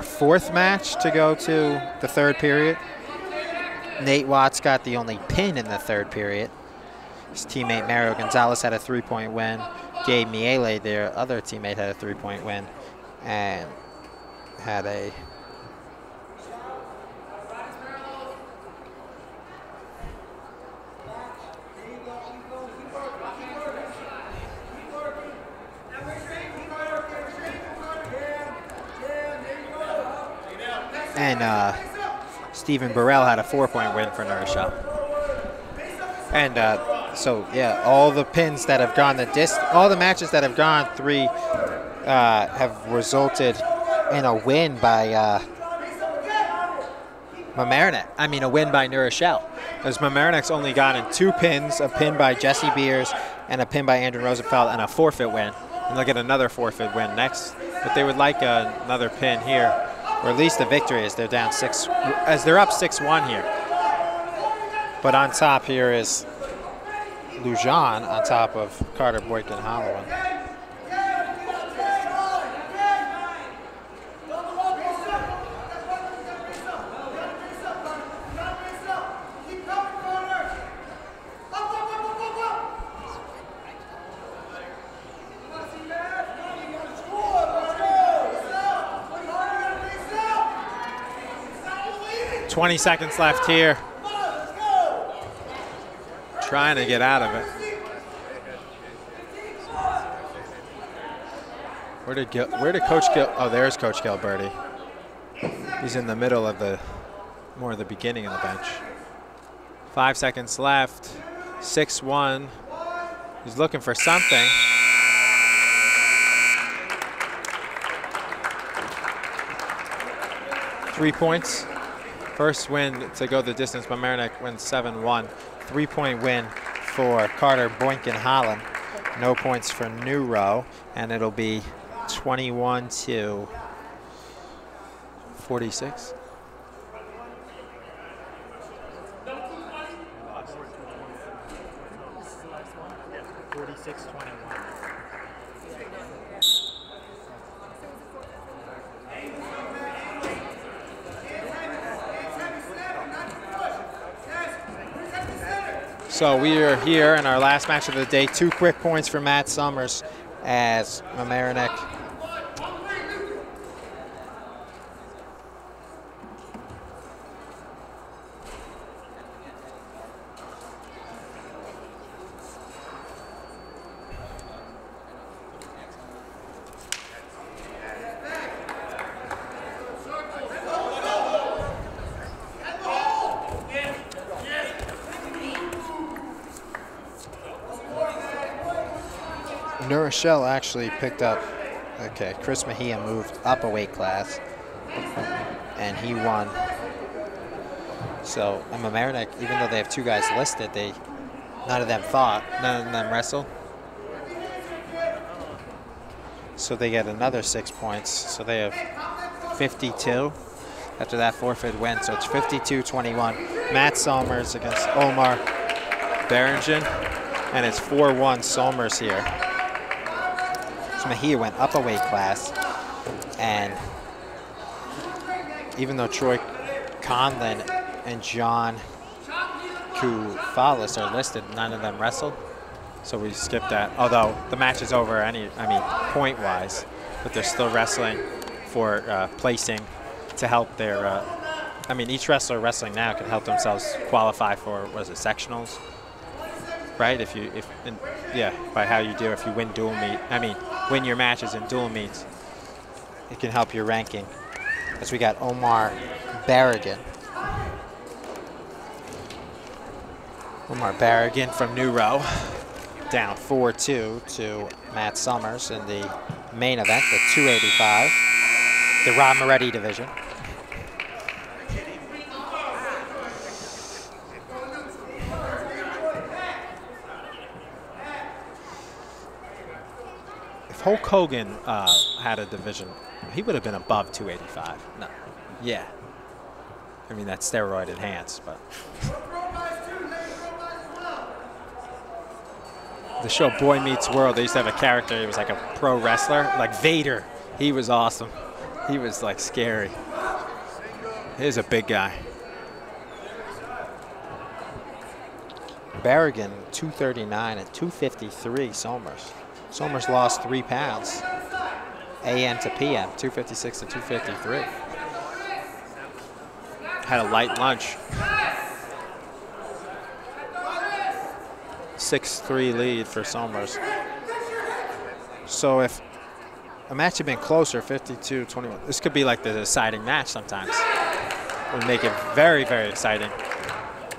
fourth match to go to the third period. Nate Watts got the only pin in the third period. His teammate Mario Gonzalez had a 3-point win. Gabe Miele, their other teammate, had a 3-point win and had a Stephen Burrell had a 4-point win for New Rochelle. And so, yeah, all the pins that have gone all the matches that have gone 3 have resulted in a win by Mamaroneck. I mean, a win by New Rochelle. Because Mamaroneck's only gotten 2 pins, a pin by Jesse Beers and a pin by Andrew Rosenfeld and a forfeit win. And they'll get another forfeit win next. But they would like another pin here, or at least a victory as they're down 6, as they're up 6-1 here. But on top here is Lujan on top of Carter Boynton-Holland. $20 seconds left here. Trying to get out of it. Where did Coach Gil? Oh, there's Coach Gilberti. He's in the middle of the beginning of the bench. 5 seconds left. 6-1. He's looking for something. Three points. First win to go the distance. Mamaroneck wins 7-1. 3-point win for Carter Boynton-Holland. No points for New Row, and it'll be 21-46. 46-21. So we are here in our last match of the day. 2 quick points for Matt Summers as Mamaroneck New Rochelle actually picked up, okay, Chris Mejia moved up a weight class, and he won. So, and Mamaroneck, even though they have 2 guys listed, none of them fought, none of them wrestled. So they get another 6 points. So they have 52 after that forfeit win. So it's 52-21. Matt Solmers against Omar Berengen, and it's 4-1 Solmers here. Mejia went up a weight class, and even though Troy Conlon and John Koufalis are listed, none of them wrestled, so we skipped that. Although the match is over, point-wise, but they're still wrestling for placing to help their. Each wrestler wrestling now can help themselves qualify for, what is it, sectionals? right? Yeah, by how you do. If you win win your matches in dual meets, it can help your ranking. As we got Omar Barragan. Omar Barragan from New Row, down 4-2 to Matt Summers in the main event, the 285, the Rob Moretti division. If Hulk Hogan had a division, he would have been above 285. No, yeah. I mean, that's steroid enhanced, but. The show Boy Meets World, they used to have a character, he was like a pro wrestler, like Vader. He was awesome. He was like scary. He's a big guy. Barragan, 239 and 253, Somers. Somers lost 3 pounds, AM to PM, 256 to 253. Had a light lunch. 6-3 lead for Somers. So if a match had been closer, 52-21, this could be like the deciding match sometimes. It would make it very, very exciting,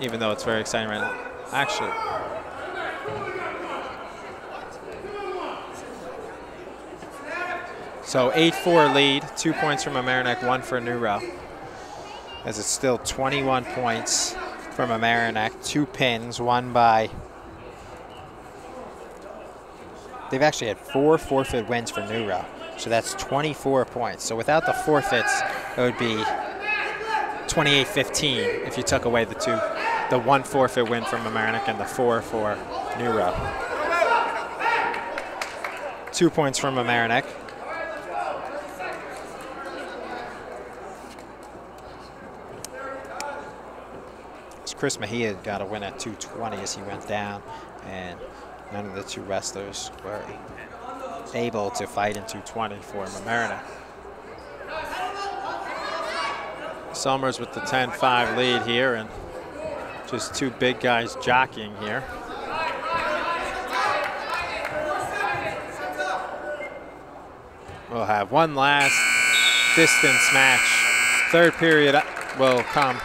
even though it's very exciting right now. Actually. So 8-4 lead, 2 points from Mamaroneck, 1 for New Row. As it's still 21 points from Mamaroneck, 2 pins, 1 by. They've actually had 4 forfeit wins for New Row, so that's 24 points. So without the forfeits, it would be 28-15 if you took away the 1 forfeit win from Mamaroneck and the 4 for New Row. 2 points from Mamaroneck. Chris Mejia got a win at 220 as he went down, and none of the 2 wrestlers were able to fight in 220 for Mamaroneck. Summers with the 10-5 lead here, and just 2 big guys jockeying here. We'll have one last distance match. Third period will come.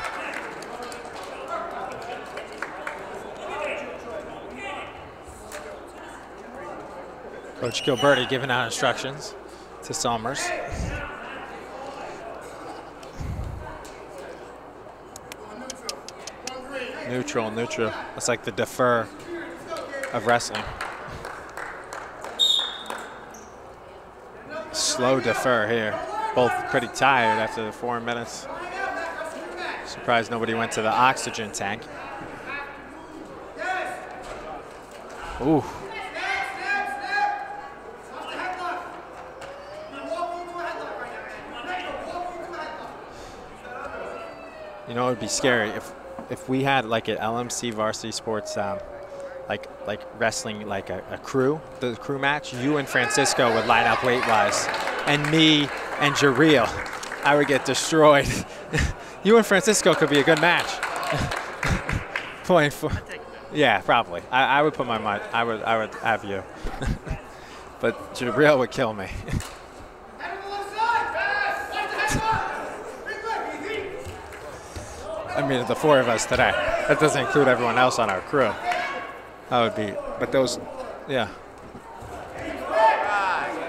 Coach Gilberti giving out instructions to Summers. Neutral, neutral. That's like the defer of wrestling. Slow defer here. Both pretty tired after the 4 minutes. Surprised nobody went to the oxygen tank. Ooh. You know, it would be scary if we had like an LMC Varsity Sports, like wrestling, like a crew, the crew match. You and Francisco would line up weight-wise, and me and Jareel, I would get destroyed. You and Francisco could be a good match. Yeah, probably. I would put my mind. I would have you, but Jareel would kill me. I mean, the 4 of us today. That doesn't include everyone else on our crew. That would be, but those, yeah.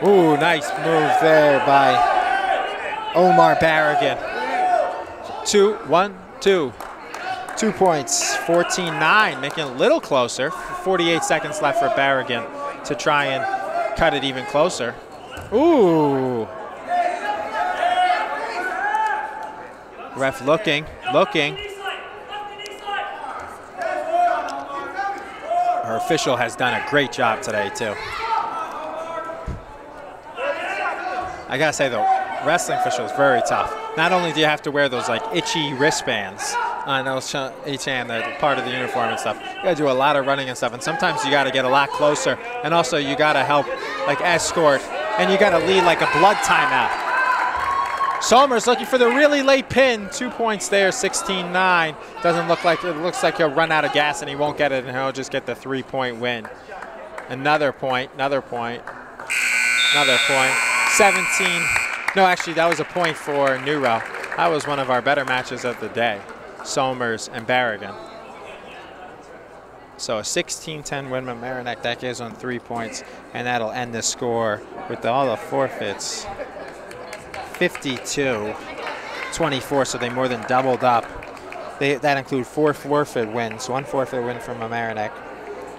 Ooh, nice move there by Omar Barragan. 2-1-2. 2 points, 14-9, making it a little closer. 48 seconds left for Barragan to try and cut it even closer. Ooh. Ref looking. Her official has done a great job today, too. I gotta say, though, wrestling official is very tough. Not only do you have to wear those like itchy wristbands on each hand, part of the uniform and stuff, you gotta do a lot of running and stuff. And sometimes you gotta get a lot closer. And also you gotta help like escort, and you gotta lead like a blood timeout. Somers looking for the really late pin. 2 points there, 16-9. Doesn't look like it. Looks like he'll run out of gas and he won't get it, and he'll just get the 3-point win. Another point, another point, another point. 17. No, actually, that was a point for Neuro. That was one of our better matches of the day. Somers and Barragan. So a 16-10 win by Mamaroneck. That gives them 3 points, and that'll end the score with all the forfeits. 52-24, so they more than doubled up. That include 4 forfeit wins, 1 forfeit win from Mamaroneck.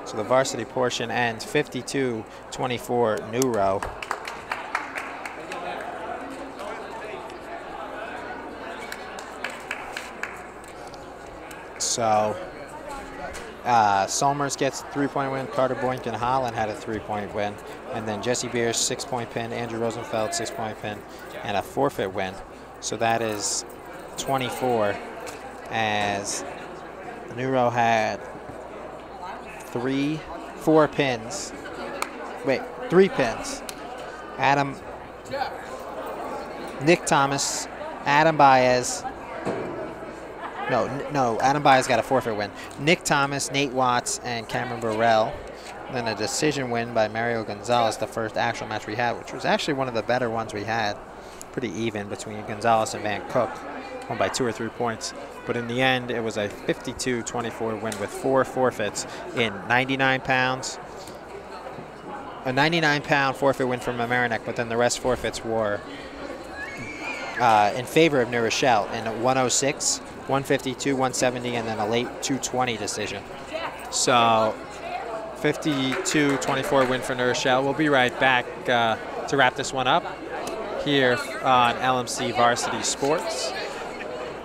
So the varsity portion ends 52-24 Neuro. So Somers gets a 3-point win. Carter Boynton Holland had a 3-point win. And then Jesse Beers, 6-point pin. Andrew Rosenfeld, 6-point pin. And a forfeit win. So that is 24, as Neuro had 3 pins. Wait, 3 pins. Nick Thomas, Adam Baez. No, Adam Baez got a forfeit win. Nick Thomas, Nate Watts, and Cameron Burrell. Then a decision win by Mario Gonzalez, the first actual match we had, which was actually one of the better ones we had. Pretty even between Gonzalez and Van Cook, won by 2 or 3 points. But in the end, it was a 52-24 win with 4 forfeits in 99 pounds. A 99-pound forfeit win from Mamaroneck, but then the rest forfeits were in favor of New Rochelle in 106, 152, 170, and then a late 220 decision. So 52-24 win for New Rochelle. We'll be right back to wrap this one up here on LMC Varsity Sports,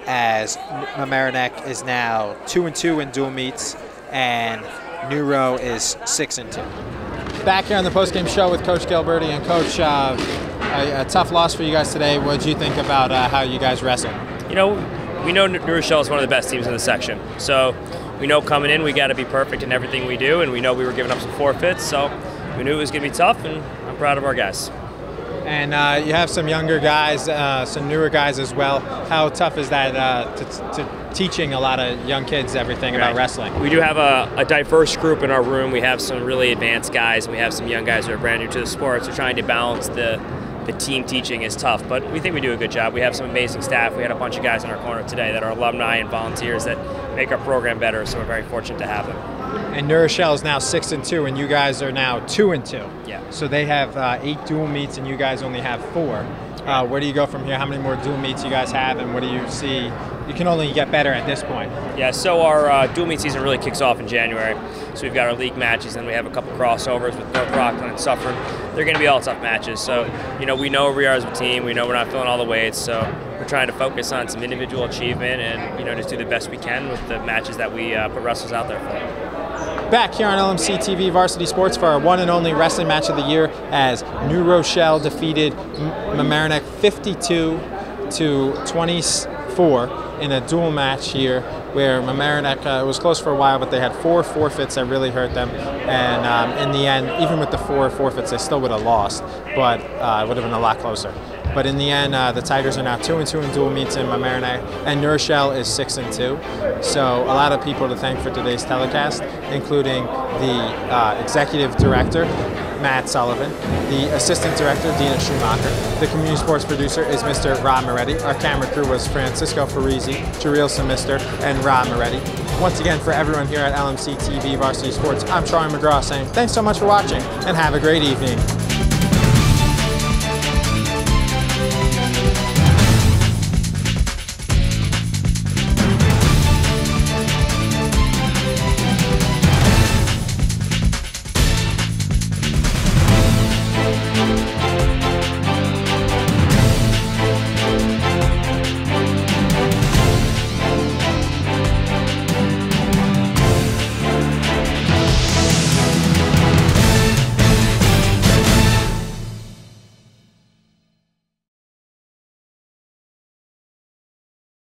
as Mamaroneck is now 2-2 in dual meets and Neuro is 6-2. Back here on the postgame show with Coach Gilberti. And Coach, a tough loss for you guys today. What did you think about how you guys wrestled? You know, we know New Rochelle is one of the best teams in the section. So we know coming in we got to be perfect in everything we do, and we know we were giving up some forfeits. So we knew it was going to be tough, and I'm proud of our guys. And you have some younger guys, some newer guys as well. How tough is that to teaching a lot of young kids everything about wrestling? We do have a diverse group in our room. We have some really advanced guys, and we have some young guys that are brand new to the sport. So trying to balance the team teaching is tough, but we think we do a good job. We have some amazing staff. We had a bunch of guys in our corner today that are alumni and volunteers that make our program better, so we're very fortunate to have them. And New Rochelle is now 6-2, and you guys are now 2-2. Yeah. So they have 8 dual meets, and you guys only have 4. Where do you go from here? How many more dual meets you guys have, and what do you see? You can only get better at this point. Yeah, so our dual meet season really kicks off in January. So we've got our league matches, and we have a couple crossovers with North Rockland and Suffern. They're going to be all tough matches. So, you know, we know where we are as a team. We know we're not filling all the weights. So we're trying to focus on some individual achievement and, you know, just do the best we can with the matches that we put wrestlers out there for. Back here on LMC TV Varsity Sports for our one and only wrestling match of the year, as New Rochelle defeated Mamaroneck 52-24 in a dual match here, where Mamaroneck was close for a while, but they had 4 forfeits that really hurt them. And in the end, even with the 4 forfeits, they still would have lost, but it would have been a lot closer. But in the end, the Tigers are now 2-2 in dual meets in Mamaroneck, and New Rochelle is 6-2. So a lot of people to thank for today's telecast, including the executive director, Matt Sullivan, the assistant director, Dina Schumacher. The community sports producer is Mr. Rob Moretti. Our camera crew was Francisco Farisi, Jareel Semister, and Rob Moretti. Once again, for everyone here at LMC TV Varsity Sports, I'm Troy McGraw saying thanks so much for watching, and have a great evening.